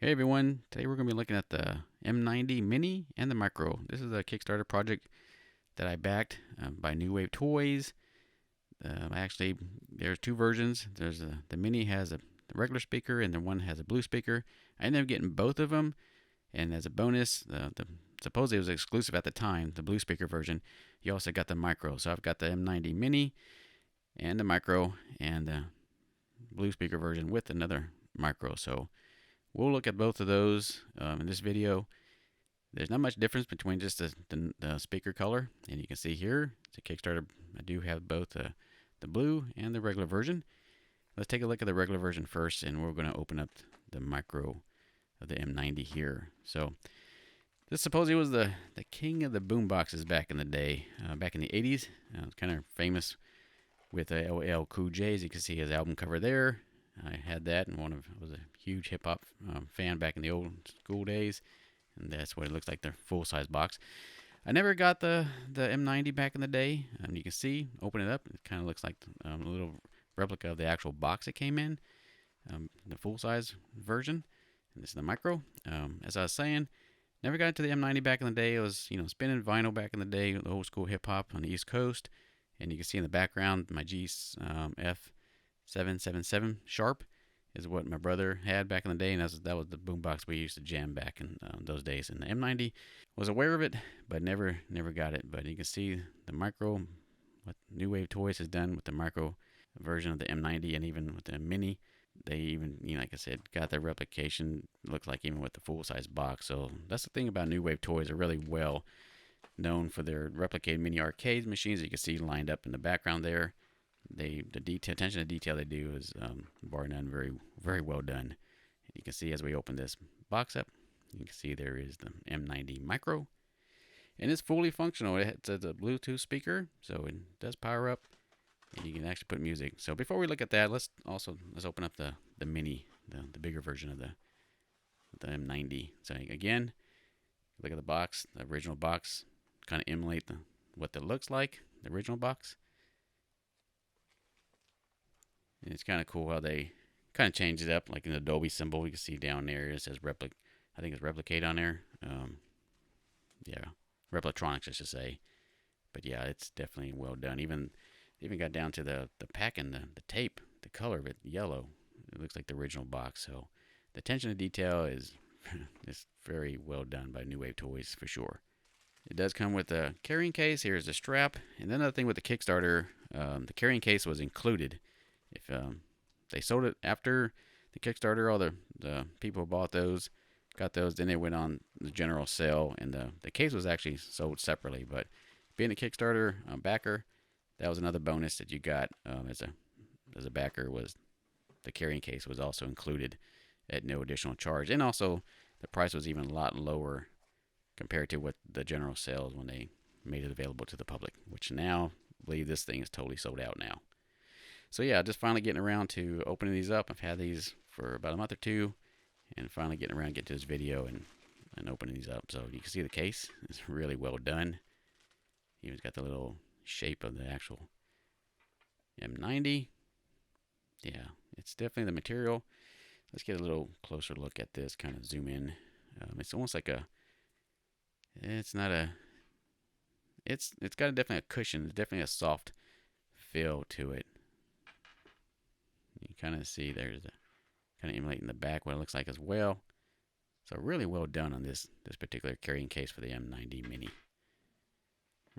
Hey everyone, today we're going to be looking at the M90 Mini and the Micro. This is a Kickstarter project that I backed by New Wave Toys. There's two versions. The Mini has a regular speaker and the one has a blue speaker. I ended up getting both of them, and as a bonus, supposedly it was exclusive at the time, the blue speaker version. You also got the Micro. So I've got the M90 Mini and the Micro and the blue speaker version with another Micro. So we'll look at both of those in this video. There's not much difference between just the speaker color, and you can see here, it's a Kickstarter. I do have both the blue and the regular version. Let's take a look at the regular version first, and we're going to open up the Micro of the M90 here. So this supposedly was the king of the boomboxes back in the day, back in the 80s. It was kind of famous with LL Cool J, as you can see his album cover there. I had that, and was a huge hip hop fan back in the old school days, and that's what it looks like, the full size box. I never got the M90 back in the day. You can see, open it up, it kind of looks like a little replica of the actual box it came in, the full size version. And this is the Micro. As I was saying, never got into the M90 back in the day. It was spinning vinyl back in the day, the old school hip hop on the East Coast, and you can see in the background my F777 Sharp is what my brother had back in the day, and that was the boombox we used to jam back in those days. And the M90, was aware of it, but never got it. But you can see the Micro, what New Wave Toys has done with the Micro version of the M90, and even with the Mini. They even, like I said, got their replication, looks like, even with the full-size box. So that's the thing about New Wave Toys. They're really well known for their replicated mini arcade machines that you can see lined up in the background there. The attention to detail they do is bar none, very well done. You can see as we open this box up, you can see there is the M90 Micro, and it's fully functional. It's a Bluetooth speaker, so it does power up, and you can actually put music. So before we look at that, let's open up the Mini, the bigger version of the M90. So again, look at the box, the original box, kind of emulate what that looks like, the original box. And it's kind of cool how they kind of changed it up, like an Adobe symbol. You can see down there it says I think it's replicate on there. Yeah, Replitronics, I should say. But yeah, it's definitely well done. Even got down to the pack and the tape, the color of it, yellow. It looks like the original box. So the attention to detail is just very well done by New Wave Toys for sure. It does come with a carrying case. Here's the strap. And then another thing with the Kickstarter, the carrying case was included. If they sold it after the Kickstarter, all the people who bought those got those, then they went on the general sale, and the case was actually sold separately. But being a Kickstarter backer, that was another bonus that you got as a backer, was the carrying case was also included at no additional charge, and also the price was even a lot lower compared to what the general sales when they made it available to the public, which now I believe this thing is totally sold out now. So yeah, just finally getting around to opening these up. I've had these for about a month or two, and finally getting around to get to this video and opening these up. So you can see the case is really well done. Even got the little shape of the actual M90. Yeah, it's definitely the material. Let's get a little closer look at this, kind of zoom in. It's almost like it's not a, it's got definitely a cushion. It's definitely a soft feel to it. You kind of see there's kind of emulating the back what it looks like as well. So really well done on this particular carrying case for the M90 Mini.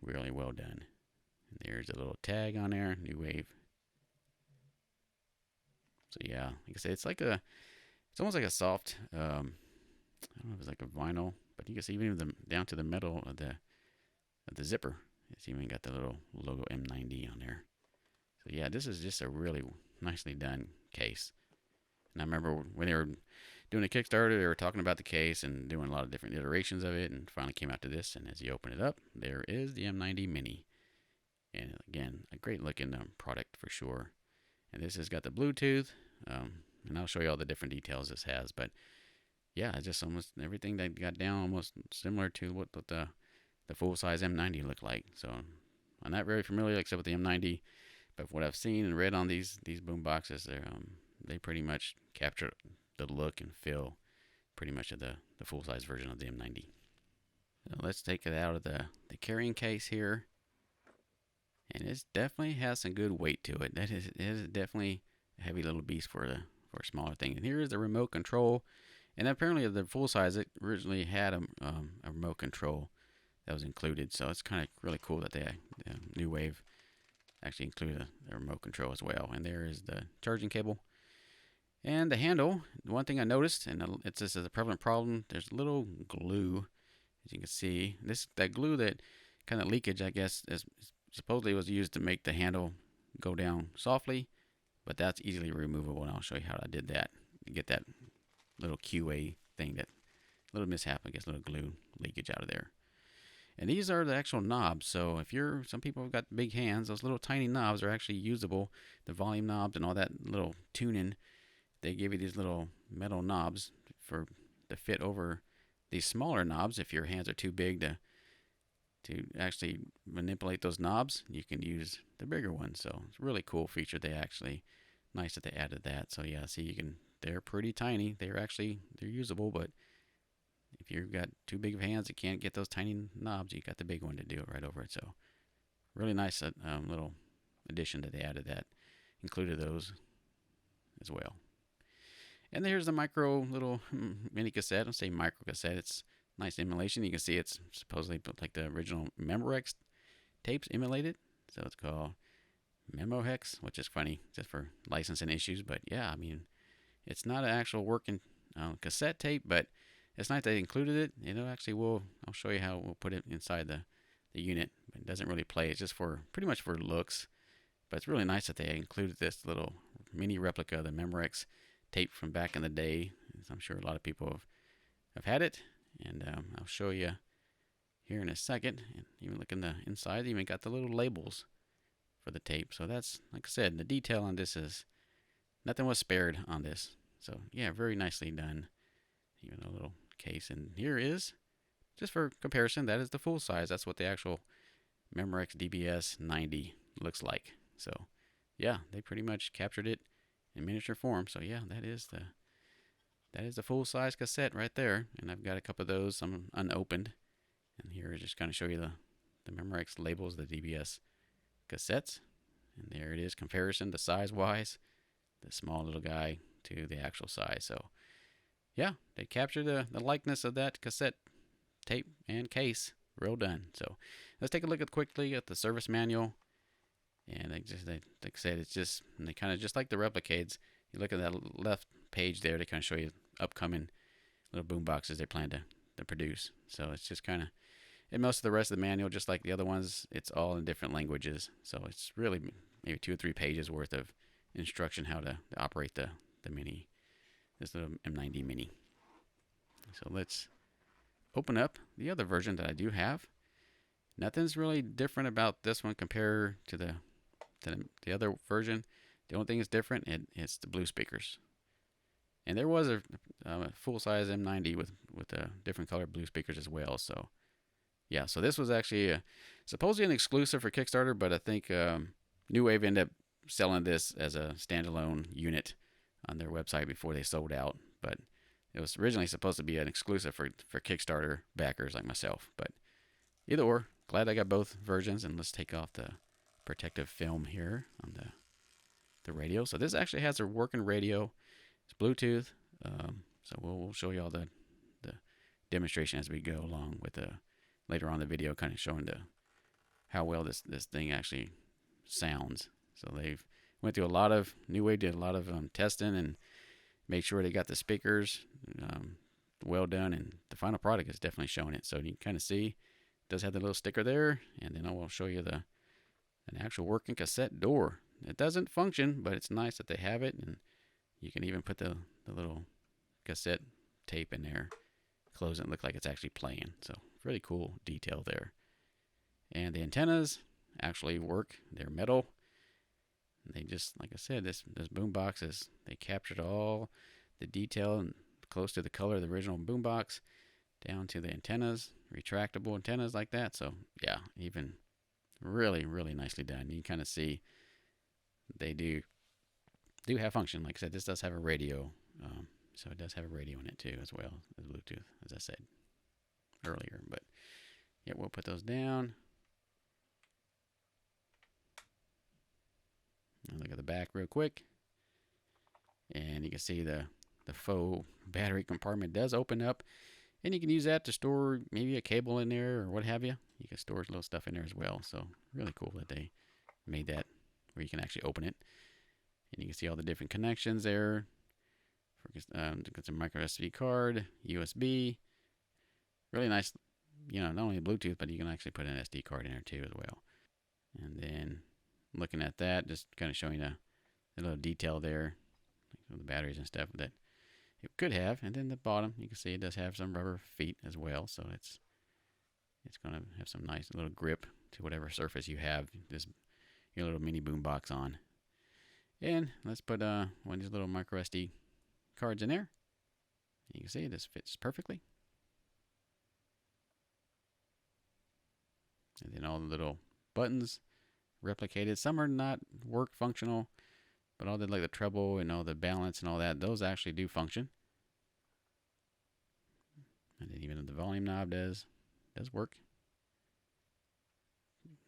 Really well done. And there's a little tag on there, New Wave. So yeah, like I said, it's almost like a soft, I don't know if it's like a vinyl, but you can see even down to the metal of the zipper. It's even got the little logo M90 on there. So yeah, this is just a really nicely done case. And I remember when they were doing a Kickstarter, they were talking about the case and doing a lot of different iterations of it, and finally came out to this. And as you open it up, there is the M90 Mini. And again, a great looking product for sure. And this has got the Bluetooth, and I'll show you all the different details this has. But yeah, just almost everything they got down almost similar to what the full-size M90 looked like. So I'm not very familiar except with the M90. But what I've seen and read on these boom boxes, they pretty much capture the look and feel pretty much of the full-size version of the M90. So let's take it out of the carrying case here. And it definitely has some good weight to it. It is definitely a heavy little beast for a smaller thing. And here is the remote control. And apparently the full size, it originally had a remote control that was included. So it's kind of really cool that the New Wave actually included a remote control as well. And there is the charging cable. And the handle, one thing I noticed, and it's this is a prevalent problem, there's a little glue, as you can see. That glue, that kind of leakage, I guess, is supposedly was used to make the handle go down softly, but that's easily removable, and I'll show you how I did that. You get that little QA thing, that little mishap, I guess, little glue leakage out of there. And these are the actual knobs. So if some people have got big hands, those little tiny knobs are actually usable. The volume knobs and all that little tuning, they give you these little metal knobs to fit over these smaller knobs. If your hands are too big to actually manipulate those knobs, you can use the bigger ones. So it's a really cool feature. Nice that they added that. So yeah, see, they're pretty tiny. They're usable, but if you've got too big of hands that can't get those tiny knobs, you got the big one to do it right over it. So really nice little addition that they added, that included those as well. And here's the micro little mini cassette. I'll say micro cassette. It's nice emulation. You can see it's supposedly like the original Memorex tapes emulated. So it's called Memohex, which is funny just for licensing issues. But yeah, I mean, it's not an actual working cassette tape, but it's nice they included it. I'll show you how we'll put it inside the unit. But it doesn't really play. It's just pretty much for looks. But it's really nice that they included this little mini replica of the Memorex tape from back in the day. I'm sure a lot of people have had it. And I'll show you here in a second. And even look in the inside, they even got the little labels for the tape. So that's, like I said, the detail on this is nothing was spared on this. So yeah, very nicely done. Even a little case. And here is, just for comparison, that is the full size. That's what the actual Memorex DBS 90 looks like. So yeah, they pretty much captured it in miniature form. So yeah, that is the full size cassette right there. And I've got a couple of those, some unopened. And here is just kind of show you the Memorex labels, the DBS cassettes. And there it is, comparison, the size wise, the small little guy to the actual size. So yeah, they captured the likeness of that cassette tape and case. Real done. So let's take a look quickly at the service manual. And like I said, it's just, and they kind of just like the Replicades. You look at that left page there, they kind of show you upcoming little boomboxes they plan to produce. So it's just kind of, and most of the rest of the manual, just like the other ones, it's all in different languages. So it's really maybe 2 or 3 pages worth of instruction how to operate the mini, this little M90 Mini. So let's open up the other version that I do have. Nothing's really different about this one compared to the other version. The only thing that's different, it's the blue speakers. And there was a full-size M90 with different colored blue speakers as well. So yeah, so this was actually supposedly an exclusive for Kickstarter, but I think New Wave ended up selling this as a standalone unit on their website before they sold out. But it was originally supposed to be an exclusive for Kickstarter backers like myself. But either or, glad I got both versions. And let's take off the protective film here on the radio. So this actually has a working radio. It's Bluetooth. So we'll show you all the demonstration as we go along with later on the video, kind of showing how well this thing actually sounds. So they've went through New Wave did a lot of testing and made sure they got the speakers well done, and the final product is definitely showing it. So you can kind of see it does have the little sticker there, and then I will show you an actual working cassette door. It doesn't function, but it's nice that they have it, and you can even put the little cassette tape in there, close it, and look like it's actually playing. So really cool detail there. And the antennas actually work. They're metal. They just, like I said, this boombox they captured all the detail and close to the color of the original boombox, down to the antennas, retractable antennas like that. So yeah, even really, really nicely done. You can kind of see they do have function. Like I said, this does have a radio So it does have a radio in it too, as well as Bluetooth, as I said earlier. But yeah, we'll put those down. And look at the back real quick. And you can see the faux battery compartment does open up. And you can use that to store maybe a cable in there or what have you. You can store little stuff in there as well. So really cool that they made that where you can actually open it. And you can see all the different connections there. It's a micro SD card, USB. Really nice, not only Bluetooth, but you can actually put an SD card in there too as well. And then looking at that, just kind of showing a little detail there, like the batteries and stuff that it could have. And then the bottom, you can see it does have some rubber feet as well, so it's going to have some nice little grip to whatever surface you have your little mini boombox on. And let's put one of these little micro SD cards in there. You can see this fits perfectly. And then all the little buttons replicated. Some are not work functional, but all the like the treble and all the balance and all that, those actually do function. And then even the volume knob does work.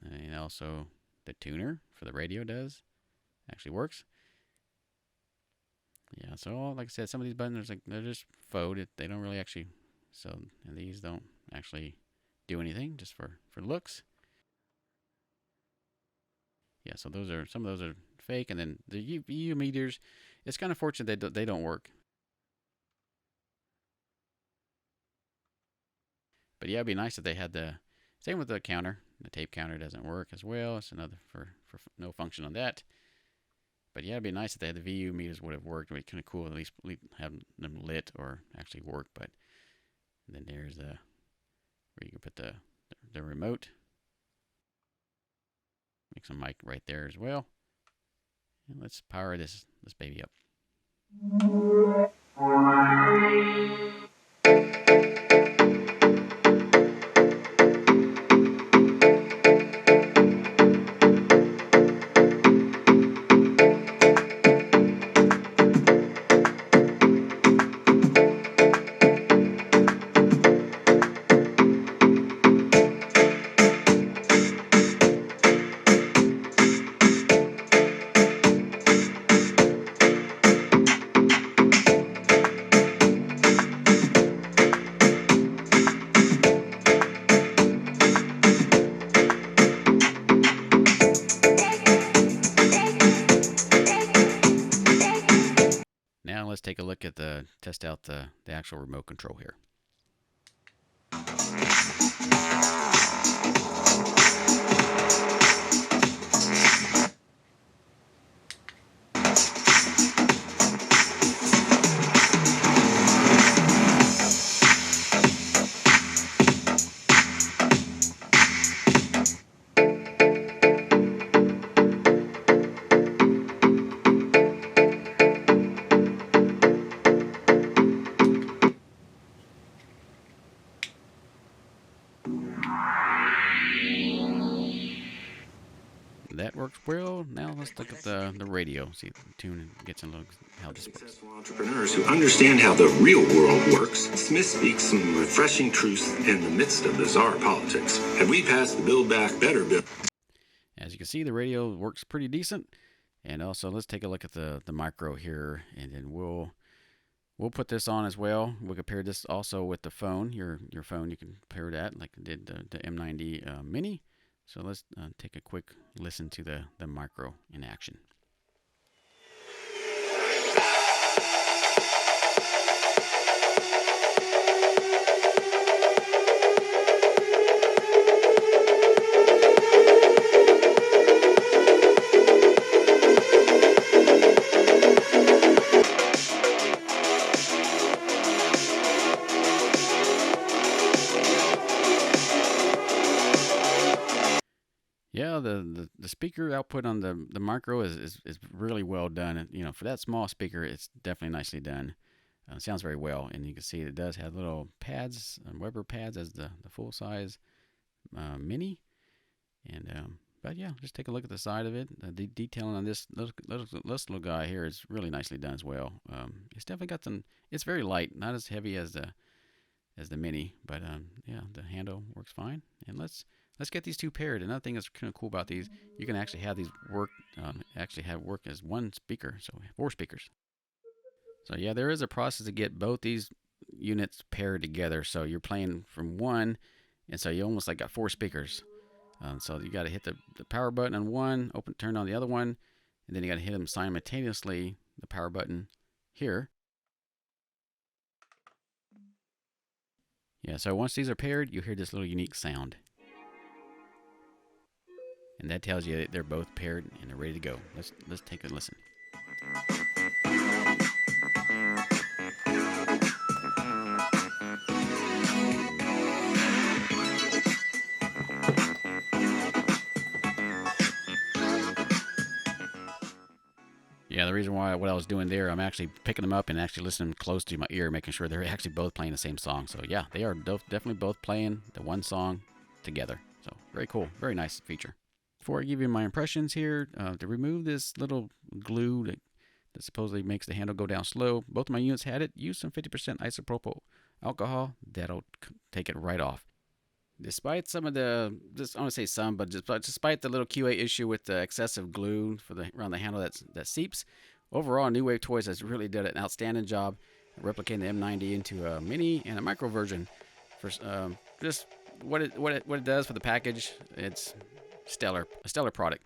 And also the tuner for the radio actually works. Yeah, so like I said, some of these buttons they're just faux. They don't really actually, and these don't actually do anything, just for looks. Yeah, so some of those are fake, and then the U meters. It's kind of fortunate they don't work. But yeah, it'd be nice if they had the same with the counter. The tape counter doesn't work as well. It's another for no function on that. But yeah, it'd be nice if they had the VU meters would have worked. It'd be kind of cool at least have them lit or actually work. But then there's where you can put the remote. Make some mic right there as well. And let's power this baby up. Now let's take a look at test out the actual remote control here. That works well. Now let's look at the radio. See the tune and get some look how this works. Successful entrepreneurs who understand how the real world works. Smith speaks some refreshing truths in the midst of bizarre politics. Have we passed the Build Back Better bill? As you can see, the radio works pretty decent. And also, let's take a look at the micro here, and then we'll put this on as well. We'll compare this also with the phone. Your phone, you can pair that like I did the M90 Mini. So let's take a quick listen to the micro in action. Yeah, the speaker output on the micro is really well done. And, for that small speaker, it's definitely nicely done. It sounds very well, and you can see it does have little pads, Weber pads as the full size Mini, and But yeah, just take a look at the side of it. The detailing on this little guy here is really nicely done as well. It's definitely got some. It's very light, not as heavy as the Mini, but yeah, the handle works fine. And let's get these two paired. Another thing that's kind of cool about these, you can actually have these work as one speaker, so 4 speakers. So yeah, there is a process to get both these units paired together. So you're playing from one, and so you almost like got 4 speakers. So you got to hit the power button on one, turn on the other one, and then you got to hit them simultaneously, the power button here. Yeah, so once these are paired, you hear this little unique sound. And that tells you that they're both paired and they're ready to go. Let's take a listen. Yeah, the reason why what I was doing there, I'm actually picking them up and actually listening close to my ear, making sure they're actually both playing the same song. So yeah, they are definitely both playing the one song together. So very cool, very nice feature. Before I give you my impressions here, to remove this little glue that supposedly makes the handle go down slow, both of my units had it. Use some 50% isopropyl alcohol. That'll take it right off. Despite some of I don't want to say some, but despite the little QA issue with the excessive glue around the handle that seeps, overall, New Wave Toys has really done an outstanding job replicating the M90 into a mini and a micro version. For just what it does for the package, it's stellar, a stellar product.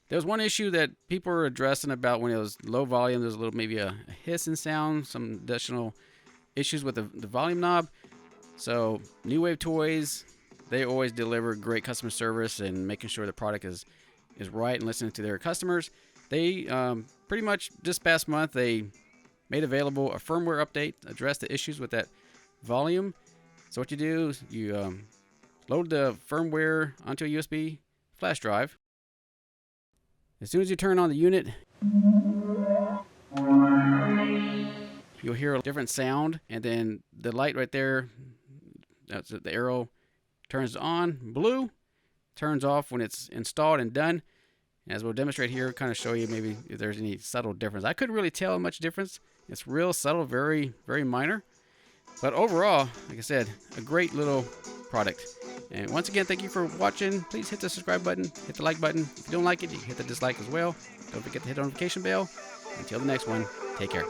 There was one issue that people were addressing about when it was low volume. There's maybe a hissing sound, some additional issues with the volume knob. So New Wave Toys, they always deliver great customer service and making sure the product is right and listening to their customers. They pretty much this past month, they made available a firmware update, address the issues with that volume. So what you do is you load the firmware onto a USB flash drive. As soon as you turn on the unit, you'll hear a different sound, and then the light right there, that's the arrow, turns on blue, turns off when it's installed and done. As we'll demonstrate here, kind of show you maybe if there's any subtle difference. I couldn't really tell much difference. It's real subtle, very, very minor. But overall, like I said, a great little product. And once again, thank you for watching. Please hit the subscribe button, hit the like button. If you don't like it, you can hit the dislike as well. Don't forget to hit the notification bell. Until the next one, take care.